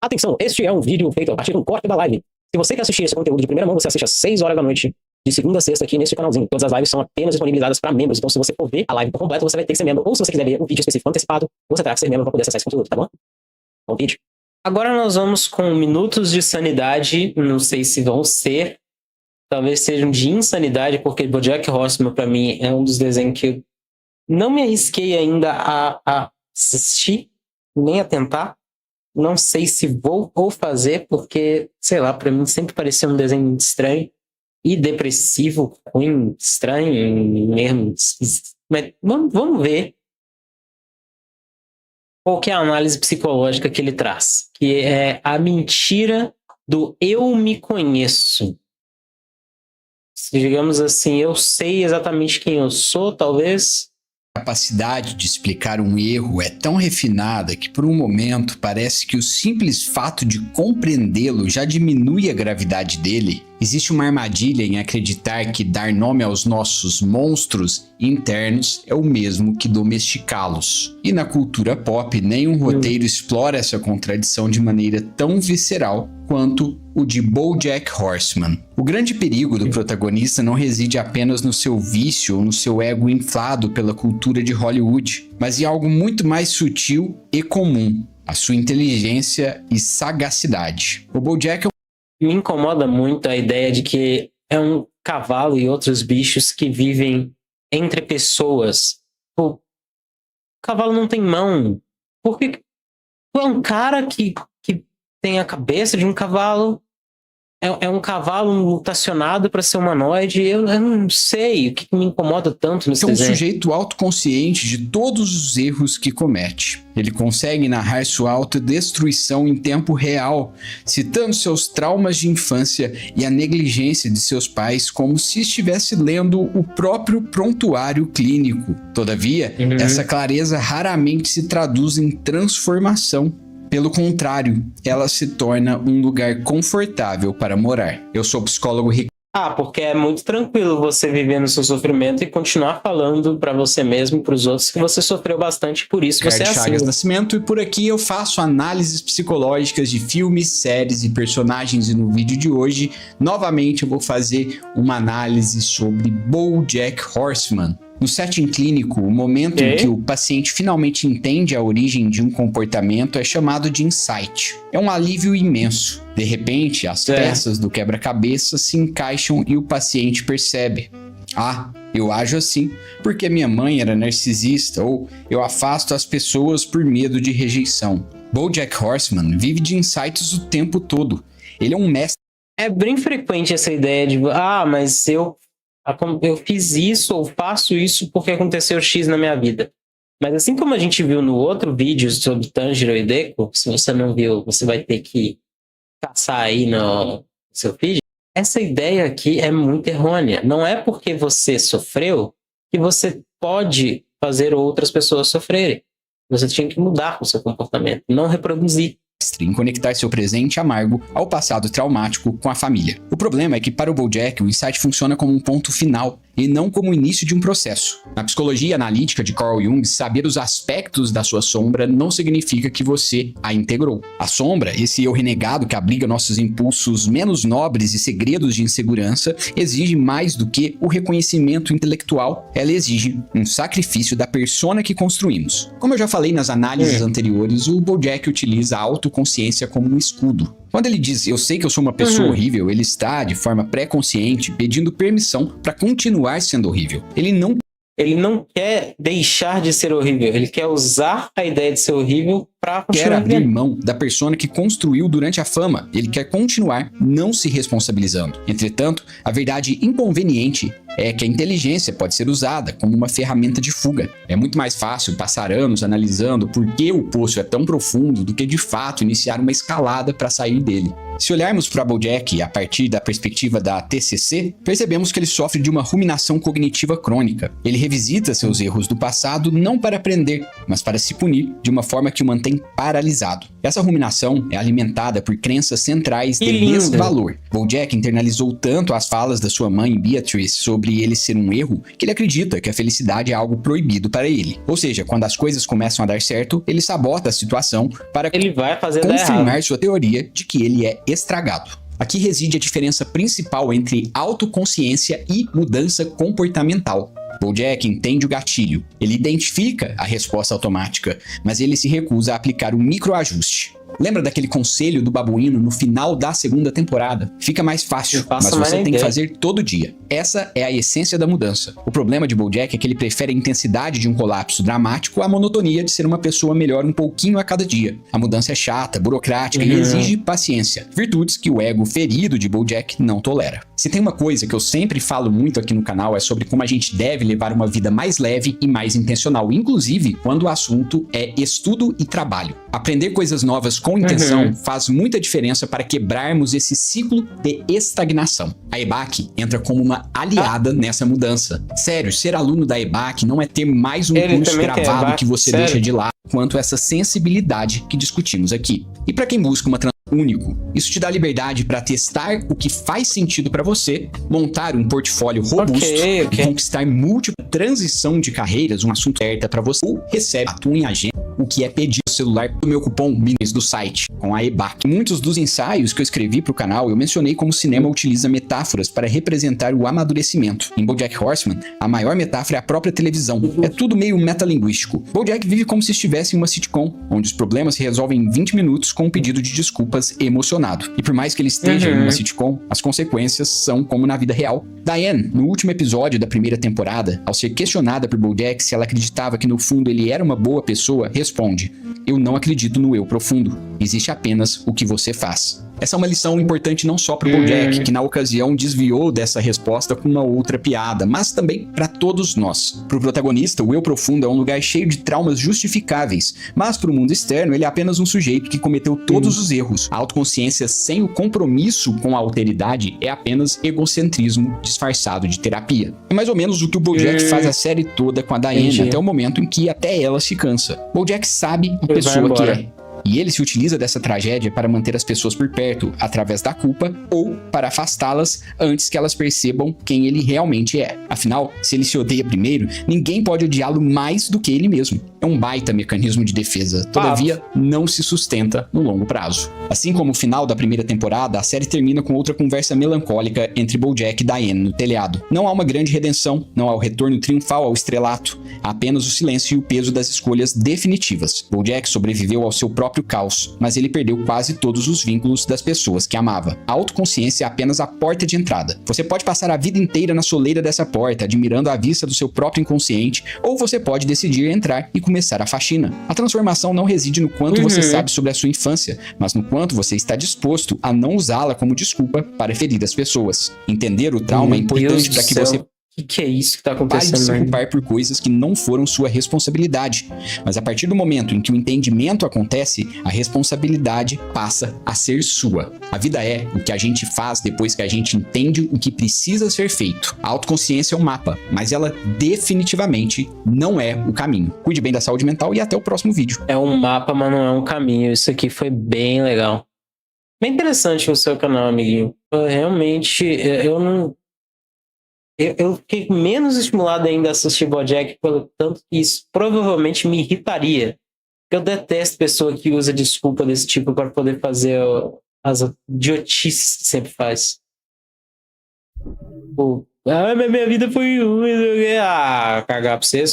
Atenção, este é um vídeo feito a partir de um corte da live. Se você quer assistir esse conteúdo de primeira mão, você assiste às 6 horas da noite, de segunda a sexta, aqui nesse canalzinho. Todas as lives são apenas disponibilizadas para membros, então se você for ver a live por completo, você vai ter que ser membro. Ou se você quiser ver um vídeo específico antecipado, você terá que ser membro para poder acessar esse conteúdo, tá bom? Bom vídeo. Agora nós vamos com minutos de sanidade, não sei se vão ser, talvez sejam de insanidade, porque BoJack Horseman pra mim é um dos desenhos que eu não me arrisquei ainda a assistir, nem a tentar. Não sei se vou ou fazer, porque, sei lá, pra mim sempre pareceu um desenho muito estranho e depressivo, ruim, estranho, mesmo. Mas vamos ver qual que é a análise psicológica que ele traz, que é a mentira do eu me conheço. Digamos assim, eu sei exatamente quem eu sou, talvez. A capacidade de explicar um erro é tão refinada que por um momento parece que o simples fato de compreendê-lo já diminui a gravidade dele. Existe uma armadilha em acreditar que dar nome aos nossos monstros internos é o mesmo que domesticá-los. E na cultura pop, nenhum roteiro explora essa contradição de maneira tão visceral quanto o de BoJack Horseman. O grande perigo do protagonista não reside apenas no seu vício ou no seu ego inflado pela cultura de Hollywood, mas em algo muito mais sutil e comum: a sua inteligência e sagacidade. O BoJack Me incomoda muito a ideia de que é um cavalo e outros bichos que vivem entre pessoas. Pô, o cavalo não tem mão. Por que é um cara que tem a cabeça de um cavalo? É um cavalo mutacionado para ser humanoide? Eu não sei o que me incomoda tanto nesse desenho. É um sujeito autoconsciente de todos os erros que comete. Ele consegue narrar sua autodestruição em tempo real, citando seus traumas de infância e a negligência de seus pais como se estivesse lendo o próprio prontuário clínico. Todavia, essa clareza raramente se traduz em transformação. Pelo contrário, ela se torna um lugar confortável para morar. Eu sou o psicólogo Ricardo. Porque é muito tranquilo você viver no seu sofrimento e continuar falando para você mesmo e para os outros que você sofreu bastante, por isso você é assim. Chagas Nascimento, e por aqui eu faço análises psicológicas de filmes, séries e personagens, e no vídeo de hoje, novamente eu vou fazer uma análise sobre BoJack Horseman. No setting clínico, o momento em que o paciente finalmente entende a origem de um comportamento é chamado de insight. É um alívio imenso. De repente, as peças do quebra-cabeça se encaixam e o paciente percebe: ah, eu ajo assim porque minha mãe era narcisista, ou eu afasto as pessoas por medo de rejeição. BoJack Horseman vive de insights o tempo todo. Ele é um mestre. É bem frequente essa ideia de, mas eu fiz isso ou faço isso porque aconteceu X na minha vida. Mas assim como a gente viu no outro vídeo sobre Tanjiro e Deku, se você não viu, você vai ter que caçar aí no seu feed. Essa ideia aqui é muito errônea. Não é porque você sofreu que você pode fazer outras pessoas sofrerem. Você tinha que mudar o seu comportamento, não reproduzir. Em conectar seu presente amargo ao passado traumático com a família. O problema é que para o BoJack o insight funciona como um ponto final e não como o início de um processo. Na psicologia analítica de Carl Jung, saber os aspectos da sua sombra não significa que você a integrou. A sombra, esse eu renegado que abriga nossos impulsos menos nobres e segredos de insegurança, exige mais do que o reconhecimento intelectual. Ela exige um sacrifício da persona que construímos. Como eu já falei nas análises anteriores, o BoJack utiliza a autoconsciência como um escudo. Quando ele diz, eu sei que eu sou uma pessoa horrível, ele está, de forma pré-consciente, pedindo permissão para continuar sendo horrível. Ele não quer deixar de ser horrível, ele quer usar a ideia de ser horrível para quer abrir mão da persona que construiu durante a fama. Ele quer continuar não se responsabilizando. Entretanto, a verdade inconveniente é que a inteligência pode ser usada como uma ferramenta de fuga. É muito mais fácil passar anos analisando por que o poço é tão profundo do que de fato iniciar uma escalada para sair dele. Se olharmos para BoJack a partir da perspectiva da TCC, percebemos que ele sofre de uma ruminação cognitiva crônica. Ele revisita seus erros do passado não para aprender, mas para se punir de uma forma que o mantém paralisado. Essa ruminação é alimentada por crenças centrais de desvalor. BoJack internalizou tanto as falas da sua mãe Beatrice sobre ele ser um erro que ele acredita que a felicidade é algo proibido para ele. Ou seja, quando as coisas começam a dar certo, ele sabota a situação para Ele vai fazer confirmar sua teoria de que ele é estragado. Aqui reside a diferença principal entre autoconsciência e mudança comportamental. BoJack entende o gatilho, ele identifica a resposta automática, mas ele se recusa a aplicar um microajuste. Lembra daquele conselho do babuíno no final da segunda temporada? Fica mais fácil, mas você tem que fazer todo dia. Essa é a essência da mudança. O problema de BoJack é que ele prefere a intensidade de um colapso dramático à monotonia de ser uma pessoa melhor um pouquinho a cada dia. A mudança é chata, burocrática e exige paciência. Virtudes que o ego ferido de BoJack não tolera. Se tem uma coisa que eu sempre falo muito aqui no canal é sobre como a gente deve levar uma vida mais leve e mais intencional, inclusive quando o assunto é estudo e trabalho. Aprender coisas novas com intenção faz muita diferença para quebrarmos esse ciclo de estagnação. A EBAC entra como uma aliada nessa mudança. Sério, ser aluno da EBAC não é ter mais um curso gravado que você deixa de lado, quanto essa sensibilidade que discutimos aqui. E para quem busca uma único, isso te dá liberdade para testar o que faz sentido para você, montar um portfólio robusto e conquistar múltipla transição de carreiras, um assunto certo para você, ou recebe atua em agenda, o que é pedir o celular do meu cupom MINIS do site, com a EBAC. Em muitos dos ensaios que eu escrevi para o canal, eu mencionei como o cinema utiliza metáforas para representar o amadurecimento. Em BoJack Horseman, a maior metáfora é a própria televisão. É tudo meio metalinguístico. BoJack vive como se estivesse em uma sitcom, onde os problemas se resolvem em 20 minutos com um pedido de desculpas emocionado. E por mais que ele esteja em uma sitcom, as consequências são como na vida real. Diane, no último episódio da primeira temporada, ao ser questionada por BoJack se ela acreditava que no fundo ele era uma boa pessoa, responde: "Eu não acredito no eu profundo. Existe apenas o que você faz." Essa é uma lição importante não só para o BoJack, que na ocasião desviou dessa resposta com uma outra piada, mas também para todos nós. Para o protagonista, o eu profundo é um lugar cheio de traumas justificáveis, mas para o mundo externo ele é apenas um sujeito que cometeu todos os erros. A autoconsciência sem o compromisso com a alteridade é apenas egocentrismo disfarçado de terapia. É mais ou menos o que o BoJack faz a série toda com a Diane, até o momento em que até ela se cansa. BoJack sabe a pessoa que é. E ele se utiliza dessa tragédia para manter as pessoas por perto, através da culpa, ou para afastá-las antes que elas percebam quem ele realmente é. Afinal, se ele se odeia primeiro, ninguém pode odiá-lo mais do que ele mesmo. É um baita mecanismo de defesa, todavia não se sustenta no longo prazo. Assim como o final da primeira temporada, a série termina com outra conversa melancólica entre BoJack e Diane no telhado. Não há uma grande redenção, não há o retorno triunfal ao estrelato, há apenas o silêncio e o peso das escolhas definitivas. BoJack sobreviveu ao seu próprio caos, mas ele perdeu quase todos os vínculos das pessoas que amava. A autoconsciência é apenas a porta de entrada. Você pode passar a vida inteira na soleira dessa porta, admirando a vista do seu próprio inconsciente, ou você pode decidir entrar e começar a faxina. A transformação não reside no quanto você sabe sobre a sua infância, mas no quanto você está disposto a não usá-la como desculpa para ferir as pessoas. Entender o trauma é importante para que você que é isso que tá acontecendo? Pare de se culpar por coisas que não foram sua responsabilidade. Mas a partir do momento em que o entendimento acontece, a responsabilidade passa a ser sua. A vida é o que a gente faz depois que a gente entende o que precisa ser feito. A autoconsciência é um mapa, mas ela definitivamente não é o caminho. Cuide bem da saúde mental e até o próximo vídeo. É um mapa, mas não é um caminho. Isso aqui foi bem legal. Bem interessante o seu canal, amiguinho. Realmente, eu não... Eu fiquei menos estimulado ainda a assistir BoJack, pelo tanto que isso provavelmente me irritaria. Eu detesto pessoa que usa desculpa desse tipo para poder fazer as idiotices que sempre faz. Minha vida foi ruim. Cagar pra você.